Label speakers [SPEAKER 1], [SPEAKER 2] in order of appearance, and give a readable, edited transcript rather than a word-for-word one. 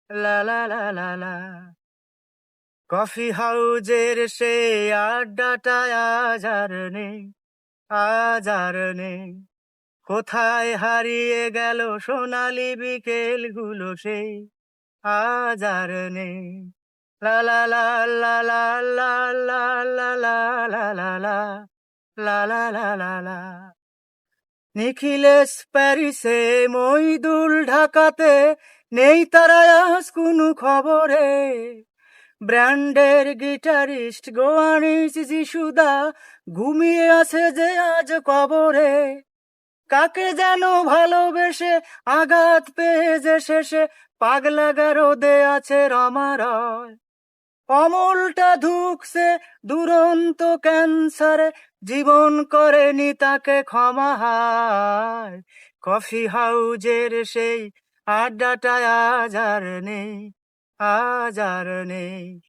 [SPEAKER 1] লা লা লা লা লা। কফি হাউজের সেই আড্ডাটায় আজ আর নেই, আজ আর নেই। কোথায় হারিয়ে গেল সোনালি বিকেল গুলো সেই, আজ আর নেই। লা লা লা লা লা লা লা লা লা লা লা লা লা লা লা লা লা। নিখিলেশ প্যারিসে, মইদুল ঢাকাতে, নেই তারা আজ কোনো খবরে। ব্র্যান্ডের গিটারিস্ট গোয়ানিস যিশুদা ঘুমিয়ে আছে যে আজ কবরে। কাকে যেন ভালোবেসে আঘাত পেয়ে যে শেষে পাগলা গারদে আছে রমারয়। অমলটা ধুকছে দুরন্ত ক্যান্সারে, জীবন করেনি তাকে ক্ষমা হায়। কফি হাউজের সেই আড্ডাটায় আজ আর নেই, আজ আর নেই।